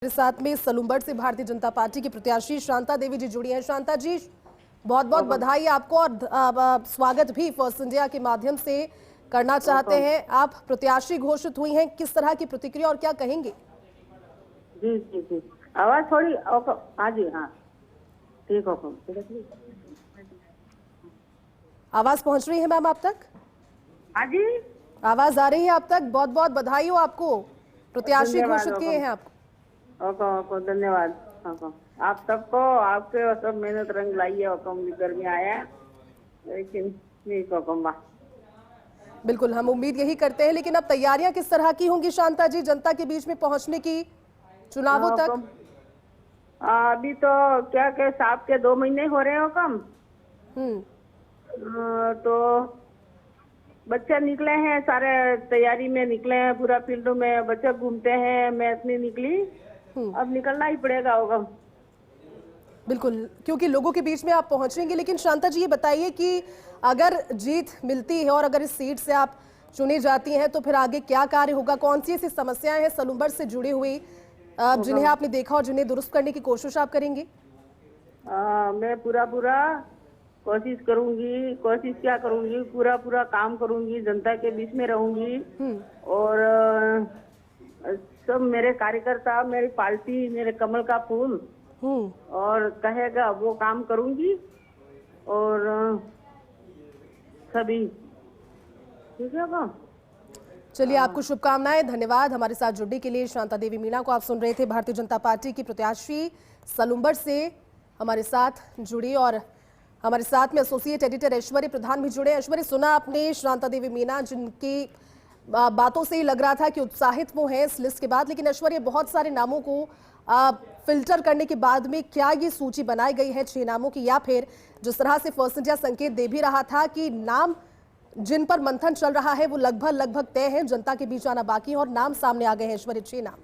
मेरे साथ में सलूम्बर से भारतीय जनता पार्टी की प्रत्याशी शांता देवी जी जुड़ी हैं। शांता जी, बहुत बहुत बधाई आपको और स्वागत भी फर्स्ट इंडिया के माध्यम से करना चाहते हैं। आप प्रत्याशी घोषित हुई हैं, किस तरह की प्रतिक्रिया और क्या कहेंगे? जी जी जी, आवाज थोड़ी हाँ जी, हाँ ठीक हो। आवाज पहुंच रही है मैम आप तक? हाँ जी, आवाज आ रही है आप तक? बहुत बहुत बधाई हो आपको, प्रत्याशी धन्यवाद। घोषित किए हैं आपको। ओको धन्यवाद। आप सबको, आपके सब मेहनत रंग लाई है। लेकर में आया लेकिन ठीक हो। बिल्कुल, हम उम्मीद यही करते हैं। लेकिन अब तैयारियां किस तरह की होंगी शांता जी, जनता के बीच में पहुंचने की चुनावों तक? अभी तो क्या के साहब के 2 महीने हो रहे हो कम। तो बच्चे निकले हैं, सारे तैयारी में निकले हैं, पूरा फील्ड में बच्चे घूमते हैं। मैं इतनी निकली, अब निकलना ही पड़ेगा होगा। बिल्कुल, क्योंकि लोगों के बीच में आप पहुंचेंगे। लेकिन शांता जी, ये बताइए कि अगर जीत मिलती है और अगर इस सीट से आप चुनी जाती हैं तो फिर आगे क्या कार्य होगा? कौन सी ऐसी समस्याएं हैं सलूम्बर से जुड़ी हुई जिन्हें आपने देखा और जिन्हें दुरुस्त करने की कोशिश आप करेंगे? मैं पूरा कोशिश करूंगी। कोशिश क्या करूंगी, पूरा काम करूंगी, जनता के बीच में रहूंगी। और सब मेरे कार्यकर्ता, मेरी पार्टी, मेरे कमल का फूल और कहेगा वो काम करूंगी। और सभी ठीक है ना। चलिए, आपको शुभकामनाएं, धन्यवाद हमारे साथ जुड़ने के लिए। शांता देवी मीणा को आप सुन रहे थे, भारतीय जनता पार्टी की प्रत्याशी सलूम्बर से हमारे साथ जुड़ी। और हमारे साथ में एसोसिएट एडिटर ऐश्वर्य प्रधान भी जुड़े। ऐश्वर्य, सुना आपने शांता देवी मीणा, जिनकी बातों से ही लग रहा था कि उत्साहित वो हैं इस लिस्ट के बाद। लेकिन ऐश्वर्य, बहुत सारे नामों को फिल्टर करने के बाद में क्या ये सूची बनाई गई है 6 नामों की, या फिर जिस तरह से फर्स्ट इंडिया संकेत दे भी रहा था कि नाम जिन पर मंथन चल रहा है वो लगभग तय है, जनता के बीच आना बाकी है और नाम सामने आ गए हैं? ऐश्वर्य, 6 नाम।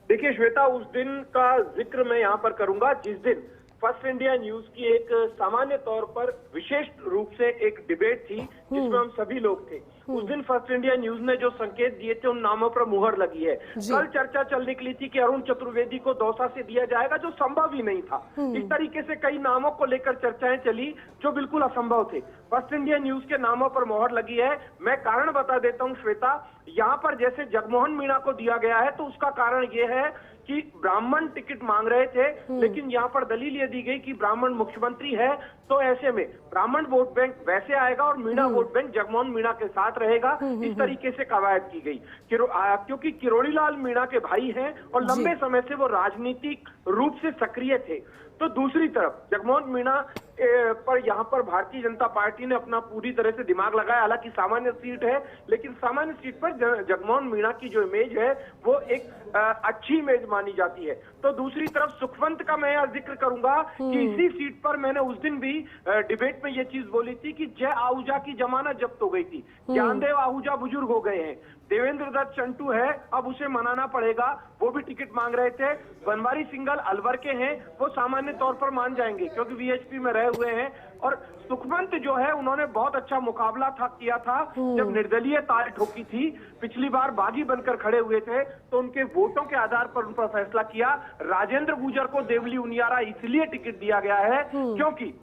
देखिए श्वेता, उस दिन का जिक्र मैं यहाँ पर करूंगा जिस दिन फर्स्ट इंडिया न्यूज की एक सामान्य तौर पर विशेष रूप से एक डिबेट थी जिसमें हम सभी लोग थे। उस दिन फर्स्ट इंडिया न्यूज ने जो संकेत दिए थे उन नामों पर मुहर लगी है। कल चर्चा चल निकली थी कि अरुण चतुर्वेदी को दौसा से दिया जाएगा, जो संभव ही नहीं था। इस तरीके से कई नामों को लेकर चर्चाएं चली जो बिल्कुल असंभव थे। फर्स्ट इंडिया न्यूज के नामों पर मुहर लगी है। मैं कारण बता देता हूँ श्वेता, यहाँ पर जैसे जगमोहन मीणा को दिया गया है तो उसका कारण ये है कि ब्राह्मण टिकट मांग रहे थे, लेकिन यहाँ पर दलील ये दी गई कि ब्राह्मण मुख्यमंत्री है तो ऐसे में ब्राह्मण वोट बैंक वैसे आएगा और मीणा वोट बैंक जगमोहन मीणा के साथ रहेगा। इस तरीके से कवायद की गई क्योंकि किरोड़ीलाल मीणा के भाई हैं और लंबे समय से वो राजनीतिक रूप से सक्रिय थे। तो दूसरी तरफ जगमोहन मीणा पर यहाँ पर भारतीय जनता पार्टी ने अपना पूरी तरह से दिमाग लगाया। हालांकि सामान्य सीट है, लेकिन सामान्य सीट पर जगमोहन मीणा की जो इमेज है वो एक अच्छी इमेज मानी जाती है। तो दूसरी तरफ सुखवंत का मैं यहाँ जिक्र करूंगा कि इसी सीट पर मैंने उस दिन भी डिबेट में ये चीज बोली थी कि जय आहूजा की जमानत जब्त हो गई थी। ज्ञानदेव आहूजा बुजुर्ग हो गए हैं, देवेंद्र दत्त चंटू है, अब उसे मनाना पड़ेगा, वो भी टिकट मांग रहे थे। बनवारी सिंघल अलवर के हैं, वो सामान्य तौर पर मान जाएंगे क्योंकि वीएचपी में रहे हुए हैं। और सुखवंत जो है उन्होंने बहुत अच्छा मुकाबला किया था जब निर्दलीय ताल ठोकी थी, पिछली बार बागी बनकर खड़े हुए थे तो उनके वोटों के आधार पर उन पर फैसला किया। राजेंद्र गुर्जर को देवली उनियारा इसलिए टिकट दिया गया है क्योंकि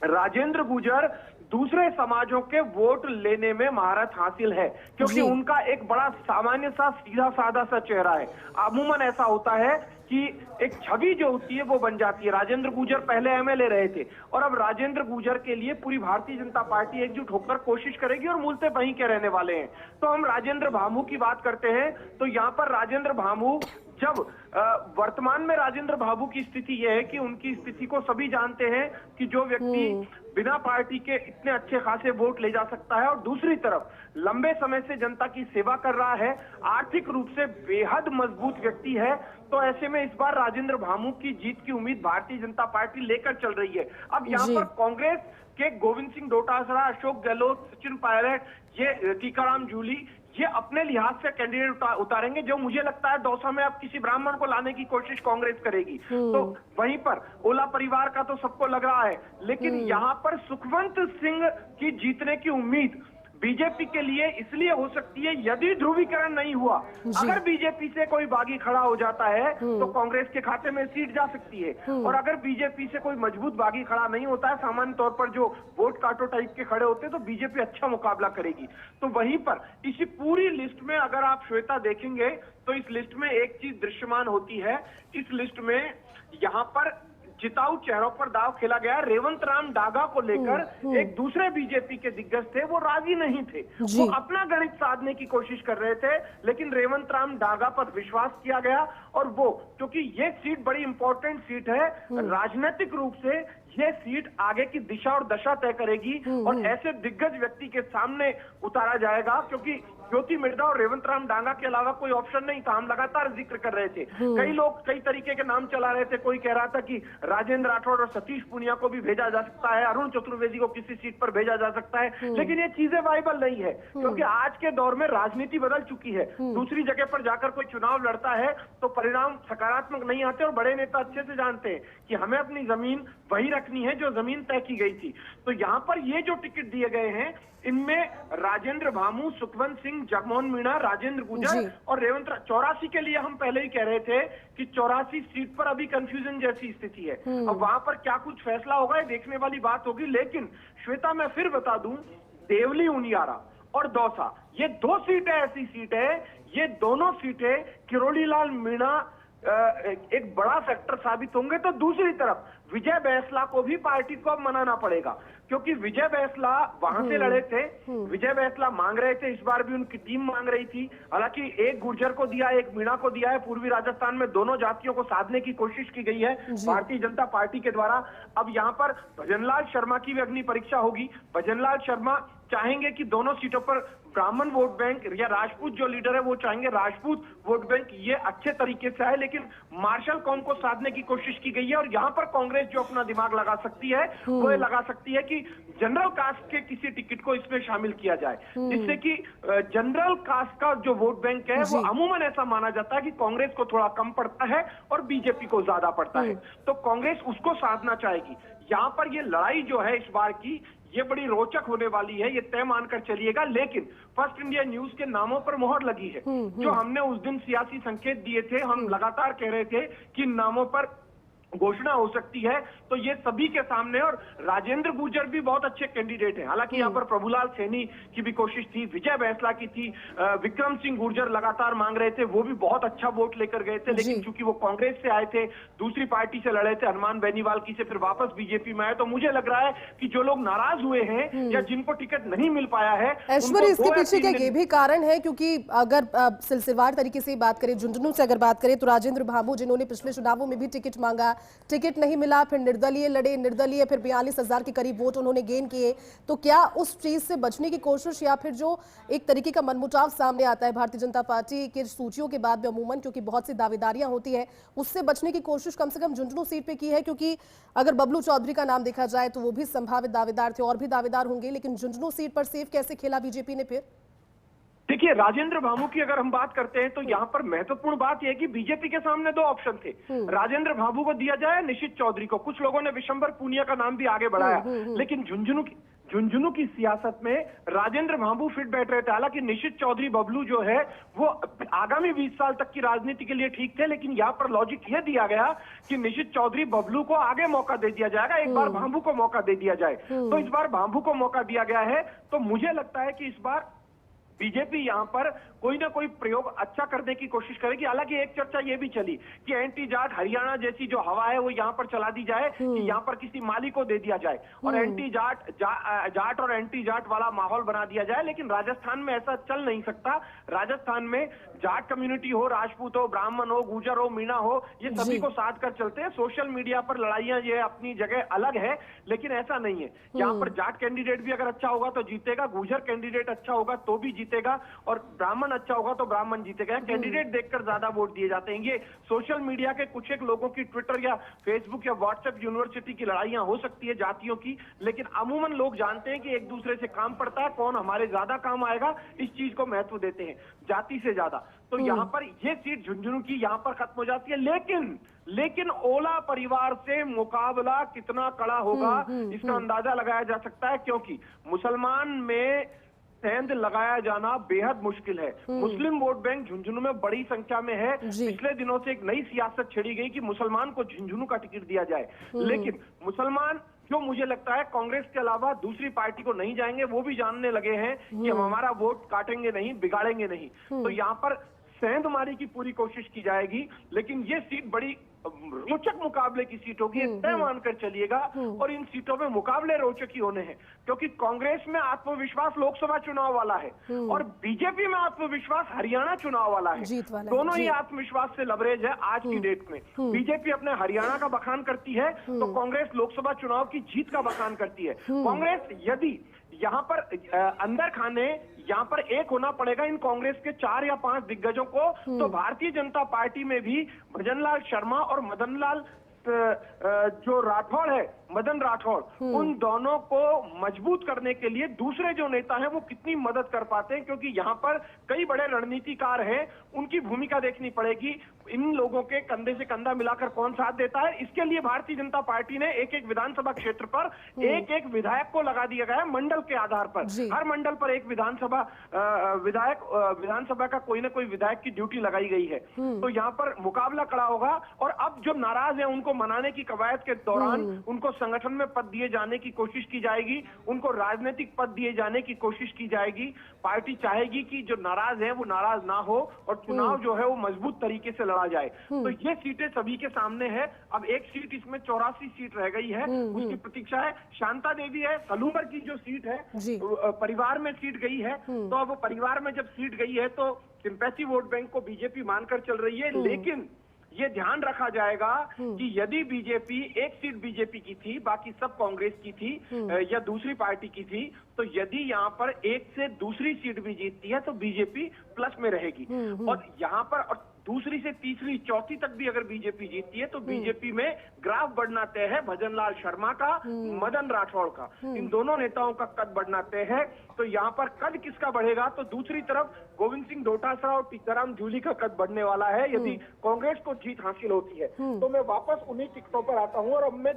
राजेंद्र गुर्जर दूसरे समाजों के वोट लेने में महारत हासिल है, क्योंकि उनका एक बड़ा सामान्य सा सीधा साधा सा चेहरा है। अमूमन ऐसा होता है कि एक छवि जो होती है वो बन जाती है। राजेंद्र गुर्जर पहले एमएलए रहे थे और अब राजेंद्र गुर्जर के लिए पूरी भारतीय जनता पार्टी एकजुट होकर कोशिश करेगी और मूलतः वहीं के रहने वाले हैं। तो हम राजेंद्र भामू की बात करते हैं तो यहाँ पर राजेंद्र भामू, जब वर्तमान में राजेंद्र भामू की स्थिति यह है कि उनकी स्थिति को सभी जानते हैं कि जो व्यक्ति बिना पार्टी के इतने अच्छे खासे वोट ले जा सकता है और दूसरी तरफ लंबे समय से जनता की सेवा कर रहा है, आर्थिक रूप से बेहद मजबूत व्यक्ति है। तो ऐसे में इस बार राजेंद्र भामू की जीत की उम्मीद भारतीय जनता पार्टी लेकर चल रही है। अब यहाँ पर कांग्रेस के गोविंद सिंह डोटासरा, अशोक गहलोत, सचिन पायलट, ये टीकाराम जूली, ये अपने लिहाज से कैंडिडेट उतारेंगे। जो मुझे लगता है दौसा में अब किसी ब्राह्मण को लाने की कोशिश कांग्रेस करेगी। तो वहीं पर ओला परिवार का तो सबको लग रहा है, लेकिन यहाँ पर सुखवंत सिंह की जीतने की उम्मीद बीजेपी के लिए इसलिए हो सकती है यदि ध्रुवीकरण नहीं हुआ। अगर बीजेपी से कोई बागी खड़ा हो जाता है तो कांग्रेस के खाते में सीट जा सकती है, और अगर बीजेपी से कोई मजबूत बागी खड़ा नहीं होता है, सामान्य तौर पर जो वोट काटो टाइप के खड़े होते हैं, तो बीजेपी अच्छा मुकाबला करेगी। तो वहीं पर इसी पूरी लिस्ट में अगर आप श्वेता देखेंगे तो इस लिस्ट में एक चीज दृश्यमान होती है, इस लिस्ट में यहाँ पर जिताऊ चेहरों पर दाव खेला गया। रेवंत राम डागा को लेकर एक दूसरे बीजेपी के दिग्गज थे, वो राजी नहीं थे, वो अपना गणित साधने की कोशिश कर रहे थे, लेकिन रेवंत राम डागा पर विश्वास किया गया। और वो, क्योंकि ये सीट बड़ी इंपॉर्टेंट सीट है, राजनीतिक रूप से ये सीट आगे की दिशा और दशा तय करेगी, और ऐसे दिग्गज व्यक्ति के सामने उतारा जाएगा, क्योंकि ज्योति मिर्धा और रेवंत राम डांगा के अलावा कोई ऑप्शन नहीं था। हम लगातार जिक्र कर रहे थे, कई लोग कई तरीके के नाम चला रहे थे। कोई कह रहा था कि राजेंद्र राठौड़ और सतीश पूनिया को भी भेजा जा सकता है, अरुण चतुर्वेदी को किसी सीट पर भेजा जा सकता है, लेकिन ये चीजें वाइबल नहीं है, क्योंकि आज के दौर में राजनीति बदल चुकी है। दूसरी जगह पर जाकर कोई चुनाव लड़ता है तो परिणाम सकारात्मक नहीं आते, और बड़े नेता अच्छे से जानते हैं कि हमें अपनी जमीन वही रखनी है जो जमीन तय की गई थी। तो यहाँ पर ये जो टिकट दिए गए हैं, इनमें राजेंद्र भामू, सुखवंत सिंह, जगमोहन मीणा, राजेंद्र गुर्जर और रेवंत 84 के लिए हम पहले ही कह रहे थे कि 84 सीट पर अभी कंफ्यूजन जैसी स्थिति है। अब वहां पर क्या कुछ फैसला होगा, ये देखने वाली बात होगी। लेकिन श्वेता, मैं फिर बता दूं, देवली उनियारा और दौसा, ये दो सीटें ऐसी सीट है, ये दोनों सीटें किरोड़ी लाल मीणा एक बड़ा फैक्टर साबित होंगे। तो दूसरी तरफ विजय बैंसला को भी पार्टी को अब मनाना पड़ेगा, क्योंकि विजय बैंसला वहां से लड़े थे, विजय बैंसला मांग रहे थे, इस बार भी उनकी टीम मांग रही थी। हालांकि एक गुर्जर को दिया, एक मीणा को दिया है। पूर्वी राजस्थान में दोनों जातियों को साधने की कोशिश की गई है भारतीय जनता पार्टी के द्वारा। अब यहाँ पर भजनलाल शर्मा की भी अग्नि परीक्षा होगी। भजनलाल शर्मा चाहेंगे कि दोनों सीटों पर ब्राह्मण वोट बैंक या राजपूत जो लीडर है वो चाहेंगे राजपूत वोट बैंक ये अच्छे तरीके से आए, लेकिन मार्शल कौम को साधने की कोशिश की गई है। और यहाँ पर कांग्रेस जो अपना दिमाग लगा सकती है वो ये लगा सकती है कि जनरल कास्ट के किसी टिकट को इसमें शामिल किया जाए, जिससे कि जनरल कास्ट का जो वोट बैंक है वो अमूमन ऐसा माना जाता है कि कांग्रेस को थोड़ा कम पड़ता है और बीजेपी को ज्यादा पड़ता है, तो कांग्रेस उसको साधना चाहेगी। यहाँ पर ये लड़ाई जो है इस बार की, ये बड़ी रोचक होने वाली है, ये तय मानकर चलिएगा। लेकिन फर्स्ट इंडिया न्यूज के नामों पर मोहर लगी है। जो हमने उस दिन सियासी संकेत दिए थे, हम लगातार कह रहे थे कि नामों पर घोषणा हो सकती है, तो ये सभी के सामने। और राजेंद्र गुर्जर भी बहुत अच्छे कैंडिडेट हैं। हालांकि यहाँ पर प्रभुलाल सैनी की भी कोशिश थी, विजय बैंसला की थी, विक्रम सिंह गुर्जर लगातार मांग रहे थे, वो भी बहुत अच्छा वोट लेकर गए थे। लेकिन चूंकि वो कांग्रेस से आए थे, दूसरी पार्टी से लड़े थे, हनुमान बेनीवाल की से फिर वापस बीजेपी में आए, तो मुझे लग रहा है कि जो लोग नाराज हुए हैं या जिनको टिकट नहीं मिल पाया है, ऐश्वर्य, इसके पीछे क्या ये भी कारण है? क्योंकि अगर सिलसिलेवार तरीके से बात करें, झुंझुनू से अगर बात करें, तो राजेंद्र भामू जिन्होंने पिछले चुनावों में भी टिकट मांगा, टिकट नहीं मिला, फिर निर्दलीय लड़े, निर्दलीय फिर 42,000 के करीब वोट उन्होंने गेन किए। तो क्या उस चीज से बचने की कोशिश, या फिर जो एक तरीके का मनमुटाव सामने आता है भारतीय जनता पार्टी की सूचियों के बाद में अमूमन, क्योंकि बहुत सी दावेदारियां होती है, उससे बचने की कोशिश कम से कम झुंझुनू सीट पे की है? क्योंकि अगर बबलू चौधरी का नाम देखा जाए तो वो भी संभावित दावेदार थे, और भी दावेदार होंगे, लेकिन झुंझुनू सीट पर सेफ कैसे खेला बीजेपी ने? फिर देखिए, राजेंद्र भामू की अगर हम बात करते हैं तो यहाँ पर महत्वपूर्ण बात यह है कि बीजेपी के सामने दो ऑप्शन थे। राजेंद्र भामू को दिया जाए, निशित चौधरी को। कुछ लोगों ने विशंबर पूनिया का नाम भी आगे बढ़ाया, लेकिन झुंझुनू की सियासत में राजेंद्र भामू फिट बैठ रहे थे। हालांकि निशित चौधरी बबलू जो है वो आगामी 20 साल तक की राजनीति के लिए ठीक थे, लेकिन यहाँ पर लॉजिक यह दिया गया कि निशित चौधरी बबलू को आगे मौका दे दिया जाएगा, एक बार भामू को मौका दे दिया जाए। तो इस बार भामू को मौका दिया गया है, तो मुझे लगता है कि इस बार बीजेपी यहाँ पर कोई ना कोई प्रयोग अच्छा करने की कोशिश करेगी। हालांकि एक चर्चा ये भी चली कि एंटी जाट हरियाणा जैसी जो हवा है वो यहाँ पर चला दी जाए कि यहाँ पर किसी माली को दे दिया जाए और एंटी जाट और एंटी जाट वाला माहौल बना दिया जाए। लेकिन राजस्थान में ऐसा चल नहीं सकता। राजस्थान में जाट कम्युनिटी हो, राजपूत हो, ब्राह्मण हो, गुर्जर हो, मीणा हो, ये सभी को साथ कर चलते हैं। सोशल मीडिया पर लड़ाइयां ये अपनी जगह अलग है, लेकिन ऐसा नहीं है। यहाँ पर जाट कैंडिडेट भी अगर अच्छा होगा तो जीतेगा, गुर्जर कैंडिडेट अच्छा होगा तो भी जीतेगा, और ब्राह्मण अच्छा होगा तो ब्राह्मण जीतेगा। कैंडिडेट देखकर ज्यादा वोट दिए जाते हैं। ये सोशल मीडिया के कुछ एक लोगों की ट्विटर या फेसबुक या व्हाट्सएप यूनिवर्सिटी की लड़ाइयां हो सकती है जातियों की, लेकिन अमूमन लोग जानते हैं कि एक दूसरे से काम पड़ता है, कौन हमारे ज्यादा काम आएगा, इस चीज को महत्व देते हैं जाति से ज्यादा। तो यहाँ पर ये सीट झुंझुनू की यहाँ पर खत्म हो जाती है। लेकिन ओला परिवार से मुकाबला कितना कड़ा होगा इसका अंदाजा लगाया जा सकता है, क्योंकि मुसलमान में सेंध लगाया जाना बेहद मुश्किल है। मुस्लिम वोट बैंक झुंझुनू में बड़ी संख्या में है। पिछले दिनों से एक नई सियासत छेड़ी गई कि मुसलमान को झुंझुनू का टिकट दिया जाए, लेकिन मुसलमान जो मुझे लगता है कांग्रेस के अलावा दूसरी पार्टी को नहीं जाएंगे, वो भी जानने लगे हैं कि हम हमारा वोट काटेंगे नहीं, बिगाड़ेंगे नहीं। तो यहाँ पर सेंधमारी की पूरी कोशिश की जाएगी, लेकिन ये सीट बड़ी रोचक मुकाबले की सीट होगी, तय मानकर चलिएगा। और इन सीटों में मुकाबले रोचक ही होने हैं, क्योंकि कांग्रेस में आत्मविश्वास लोकसभा चुनाव वाला है और बीजेपी में आत्मविश्वास हरियाणा चुनाव वाला है। दोनों ही आत्मविश्वास से लबरेज है आज की डेट में। बीजेपी अपने हरियाणा का बखान करती है तो कांग्रेस लोकसभा चुनाव की जीत का बखान करती है। कांग्रेस यदि यहाँ पर अंदर खाने यहाँ पर एक होना पड़ेगा इन कांग्रेस के 4 या 5 दिग्गजों को, तो भारतीय जनता पार्टी में भी भजनलाल शर्मा और मदनलाल जो राठौड़ है, मदन राठौड़, उन दोनों को मजबूत करने के लिए दूसरे जो नेता हैं वो कितनी मदद कर पाते हैं, क्योंकि यहाँ पर कई बड़े रणनीतिकार हैं, उनकी भूमिका देखनी पड़ेगी। इन लोगों के कंधे से कंधा मिलाकर कौन साथ देता है, इसके लिए भारतीय जनता पार्टी ने एक एक विधानसभा क्षेत्र पर एक एक विधायक को लगा दिया गया है मंडल के आधार पर। हर मंडल पर एक विधानसभा का कोई ना कोई विधायक की ड्यूटी लगाई गई है। तो यहाँ पर मुकाबला खड़ा होगा और अब जो नाराज है उनको मनाने की कवायद के दौरान उनको संगठन में पद दिए जाने की कोशिश की जाएगी, उनको राजनीतिक पद दिए जाने की कोशिश की जाएगी। पार्टी चाहेगी कि जो नाराज है वो नाराज ना हो और चुनाव जो है वो मजबूत तरीके से लड़ा जाए। तो ये सीटें सभी के सामने है। अब एक सीट इसमें 84 सीट रह गई है, उसकी प्रतीक्षा है। शांता देवी है, सलूबर की जो सीट है परिवार में सीट गई है, तो अब परिवार में जब सीट गई है तो सिंपैथी वोट बैंक को बीजेपी मानकर चल रही है। लेकिन ये ध्यान रखा जाएगा कि यदि बीजेपी, एक सीट बीजेपी की थी, बाकी सब कांग्रेस की थी या दूसरी पार्टी की थी, तो यदि यहाँ पर एक से दूसरी सीट भी जीतती है तो बीजेपी प्लस में रहेगी। और यहाँ पर और दूसरी से तीसरी चौथी तक भी अगर बीजेपी जीतती है तो बीजेपी में ग्राफ बढ़ना तय है। भजनलाल शर्मा का, मदन राठौड़ का, इन दोनों नेताओं का कद बढ़ना तय है। तो यहाँ पर कद किसका बढ़ेगा, तो दूसरी तरफ गोविंद सिंह डोटासरा और टीकाराम जूली का कद बढ़ने वाला है यदि कांग्रेस को जीत हासिल होती है। तो मैं वापस उन्हीं टिकटों पर आता हूँ और अब मैं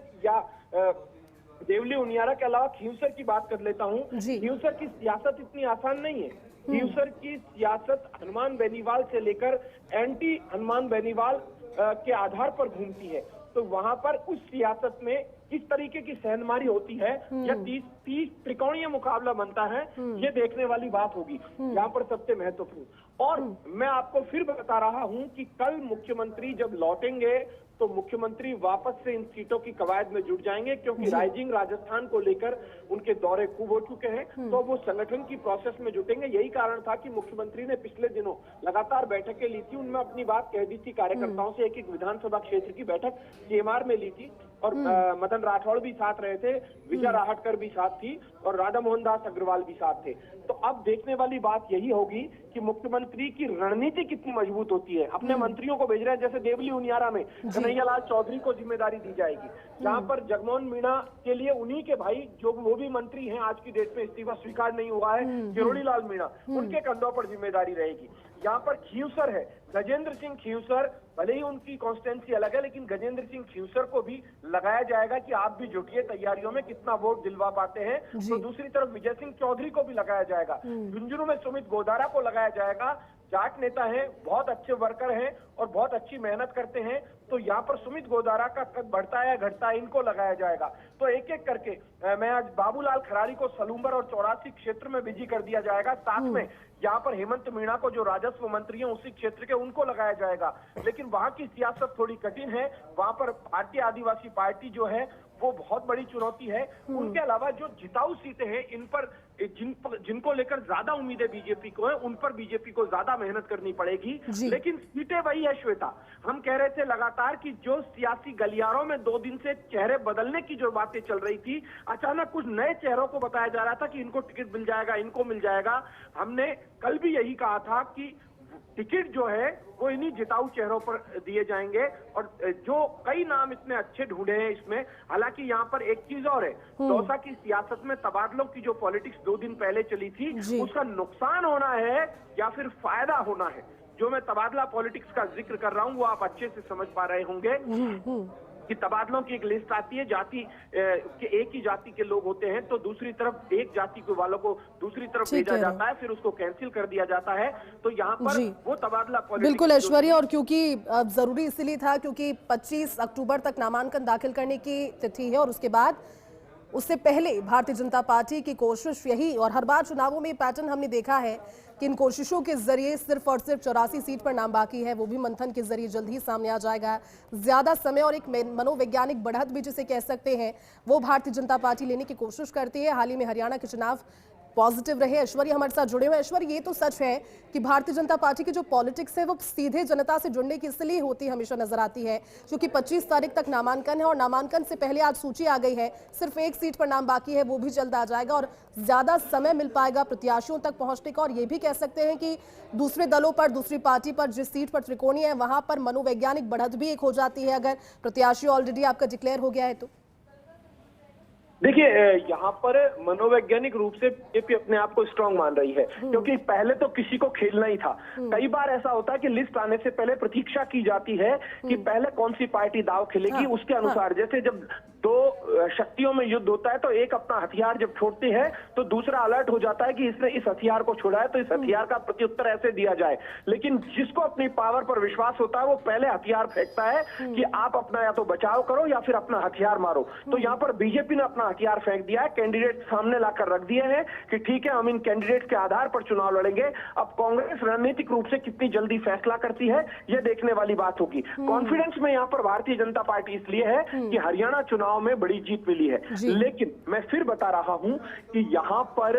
देवली उनियारा के अलावा खींवसर की बात कर लेता हूँ। खींवसर की सियासत इतनी आसान नहीं है। खींवसर की सियासत हनुमान बेनीवाल से लेकर एंटी हनुमान बेनीवाल के आधार पर घूमती है। तो वहां पर उस सियासत में किस तरीके की सेंधमारी होती है या 30 त्रिकोणीय मुकाबला बनता है, ये देखने वाली बात होगी यहाँ पर सबसे महत्वपूर्ण। और मैं आपको फिर बता रहा हूं कि कल मुख्यमंत्री जब लौटेंगे तो मुख्यमंत्री वापस से इन सीटों की कवायद में जुट जाएंगे, क्योंकि राइजिंग राजस्थान को लेकर उनके दौरे खूब हो चुके हैं। तो वो संगठन की प्रोसेस में जुटेंगे। यही कारण था कि मुख्यमंत्री ने पिछले दिनों लगातार बैठकें ली थी, उनमें अपनी बात कह दी थी कार्यकर्ताओं से। एक एक विधानसभा क्षेत्र की बैठक सीएमआर में ली थी और मदन राठौड़ भी साथ रहे थे, विजय राहटकर भी साथ थी और राधा मोहन दास अग्रवाल भी साथ थे। तो अब देखने वाली बात यही होगी कि मुख्यमंत्री की रणनीति कितनी मजबूत होती है। अपने मंत्रियों को भेज रहे हैं, जैसे देवली उनियारा में कन्हैयालाल चौधरी को जिम्मेदारी दी जाएगी, जहां पर जगमोहन मीणा के लिए उन्हीं के भाई जो वो भी मंत्री हैं, आज की डेट में इस्तीफा स्वीकार नहीं हुआ है, किरोड़ी लाल मीणा, उनके कंधों पर जिम्मेदारी रहेगी। यहाँ पर खींवसर है, गजेंद्र सिंह खींवसर, भले ही उनकी कॉन्स्टिट्यूंसी अलग है, लेकिन गजेंद्र सिंह खींवसर को भी लगाया जाएगा कि आप भी जुटिए तैयारियों में, कितना वोट दिलवा पाते हैं। तो दूसरी तरफ विजय सिंह चौधरी को भी लगाया जाएगा। झुंझुनू में सुमित गोदारा को लगाया जाएगा। जाट नेता हैं, बहुत अच्छे वर्कर हैं और बहुत अच्छी मेहनत करते हैं। तो यहाँ पर सुमित गोदारा का कद बढ़ता है या घटता है, इनको लगाया जाएगा। तो एक एक करके मैं आज बाबूलाल खराड़ी को सलूम्बर और 84 क्षेत्र में बिजी कर दिया जाएगा। साथ में यहाँ पर हेमंत मीणा को, जो राजस्व मंत्री हैं उसी क्षेत्र के, उनको लगाया जाएगा। लेकिन वहां की सियासत थोड़ी कठिन है। वहां पर भारतीय आदिवासी पार्टी जो है वो बहुत बड़ी चुनौती है। उनके अलावा जो जिताऊ सीटें हैं, इन पर जिनको लेकर ज्यादा उम्मीदें बीजेपी को है, उन पर बीजेपी को ज्यादा मेहनत करनी पड़ेगी। लेकिन सीटें वही है श्वेता। हम कह रहे थे लगातार कि जो सियासी गलियारों में 2 दिन से चेहरे बदलने की जो बातें चल रही थी, अचानक कुछ नए चेहरों को बताया जा रहा था कि इनको टिकट मिल जाएगा, इनको मिल जाएगा। हमने कल भी यही कहा था कि टिकट जो है वो इन्हीं जिताऊ चेहरों पर दिए जाएंगे और जो कई नाम इतने अच्छे ढूंढे हैं इसमें। हालांकि यहाँ पर एक चीज और है, दौसा की सियासत में तबादलों की जो पॉलिटिक्स 2 दिन पहले चली थी, उसका नुकसान होना है या फिर फायदा होना है। जो मैं तबादला पॉलिटिक्स का जिक्र कर रहा हूँ वो आप अच्छे से समझ पा रहे होंगे। कि तबादलों की एक लिस्ट आती है, जाति के एक ही जाति के लोग होते हैं तो दूसरी तरफ एक जाति के वालों को दूसरी तरफ ठीक भेजा है जाता है, फिर उसको कैंसिल कर दिया जाता है। तो यहाँ पर जी। वो तबादला पॉलिटिक्स बिल्कुल ऐश्वर्य, और क्योंकि जरूरी इसलिए था क्योंकि 25 अक्टूबर तक नामांकन दाखिल करने की तिथि है और उसके बाद उससे पहले भारतीय जनता पार्टी की कोशिश यही, और हर बार चुनावों में पैटर्न हमने देखा है कि इन कोशिशों के जरिए सिर्फ और सिर्फ 84 सीट पर नाम बाकी है, वो भी मंथन के जरिए जल्द ही सामने आ जाएगा। ज्यादा समय और एक मनोवैज्ञानिक बढ़त भी जिसे कह सकते हैं वो भारतीय जनता पार्टी लेने की कोशिश करती है। हाल ही में हरियाणा के चुनाव पॉजिटिव रहे। ऐश्वर्य हमारे साथ जुड़े हुए। ऐश्वर्य, ये तो सच है कि भारतीय जनता पार्टी की जो पॉलिटिक्स है वो सीधे जनता से जुड़ने की इसलिए होती हमेशा नजर आती है क्योंकि 25 तारीख तक नामांकन है और नामांकन से पहले आज सूची आ गई है, सिर्फ एक सीट पर नाम बाकी है, वो भी जल्द आ जाएगा और ज्यादा समय मिल पाएगा प्रत्याशियों तक पहुंचने का। और ये भी कह सकते हैं कि दूसरे दलों पर, दूसरी पार्टी पर जिस सीट पर त्रिकोणीय है वहां पर मनोवैज्ञानिक बढ़त भी एक हो जाती है अगर प्रत्याशी ऑलरेडी आपका डिक्लेयर हो गया है तो। देखिए, यहाँ पर मनोवैज्ञानिक रूप से बीजेपी अपने आप को स्ट्रांग मान रही है क्योंकि पहले तो किसी को खेलना ही था। कई बार ऐसा होता है कि लिस्ट आने से पहले प्रतीक्षा की जाती है कि पहले कौन सी पार्टी दाव खेलेगी, उसके अनुसार जैसे जब दो शक्तियों में युद्ध होता है तो एक अपना हथियार जब छोड़ती है तो दूसरा अलर्ट हो जाता है कि इसने इस हथियार को छोड़ा है तो इस हथियार का प्रत्युत्तर ऐसे दिया जाए। लेकिन जिसको अपनी पावर पर विश्वास होता है वो पहले हथियार फेंकता है कि आप अपना या तो बचाव करो या फिर अपना हथियार मारो। तो यहाँ पर बीजेपी ने अपना हथियार फेंक दिया है, कैंडिडेट सामने लाकर रख दिए हैं कि ठीक है हम इन कैंडिडेट के आधार पर चुनाव लड़ेंगे। अब कांग्रेस रणनीतिक रूप से कितनी जल्दी फैसला करती है यह देखने वाली बात होगी। कॉन्फिडेंस में यहाँ पर भारतीय जनता पार्टी इसलिए है कि हरियाणा चुनाव में बड़ी जीत मिली है। लेकिन मैं फिर बता रहा हूं कि यहां पर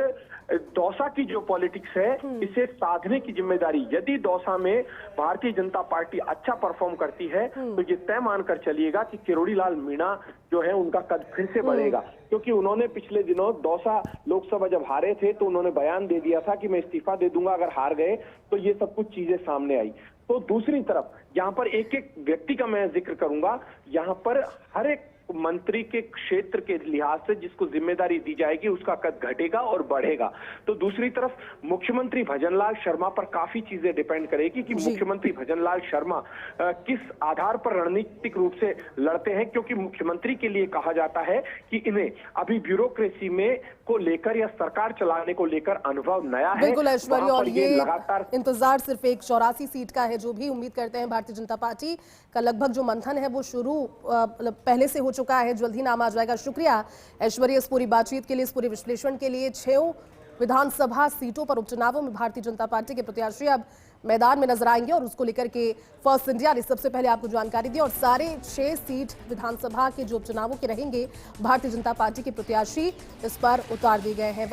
दौसा की जो पॉलिटिक्स है इसे साधने की जिम्मेदारी, यदि दौसा में भारतीय जनता पार्टी अच्छा परफॉर्म करती है तो ये तय मानकर चलिएगा कि किरोड़ी लाल मीणा जो है उनका कद फिर से बढ़ेगा क्योंकि उन्होंने पिछले दिनों दौसा लोकसभा जब हारे थे तो उन्होंने बयान दे दिया था कि मैं इस्तीफा दे दूंगा अगर हार गए, तो ये सब कुछ चीजें सामने आई। तो दूसरी तरफ यहाँ पर एक एक व्यक्ति का मैं जिक्र करूंगा, यहाँ पर हर एक मंत्री के क्षेत्र के लिहाज से जिसको जिम्मेदारी दी जाएगी उसका कद घटेगा और बढ़ेगा। तो दूसरी तरफ मुख्यमंत्री भजनलाल शर्मा पर काफी चीजें डिपेंड करेगी कि मुख्यमंत्री भजनलाल शर्मा किस आधार पर रणनीतिक रूप से लड़ते हैं, क्योंकि मुख्यमंत्री के लिए कहा जाता है कि इन्हें अभी ब्यूरोक्रेसी में को लेकर या सरकार चलाने को लेकर अनुभव नया है। बिल्कुल ऐश्वर्य, और ये लगातार इंतजार सिर्फ एक 84 सीट का है जो भी उम्मीद करते हैं भारतीय जनता पार्टी का लगभग जो मंथन है वो शुरू पहले से हो चुका है, जल्द ही नाम आ जाएगा। शुक्रिया ऐश्वर्य इस पूरी बातचीत के लिए, इस पूरे विश्लेषण के लिए। 6 विधानसभा सीटों पर उपचुनावों में भारतीय जनता पार्टी के प्रत्याशी अब मैदान में नजर आएंगे और उसको लेकर के फर्स्ट इंडिया ने सबसे पहले आपको जानकारी दी और सारे 6 सीट विधानसभा के जो उपचुनावों के रहेंगे भारतीय जनता पार्टी के प्रत्याशी इस पर उतार दिए गए हैं।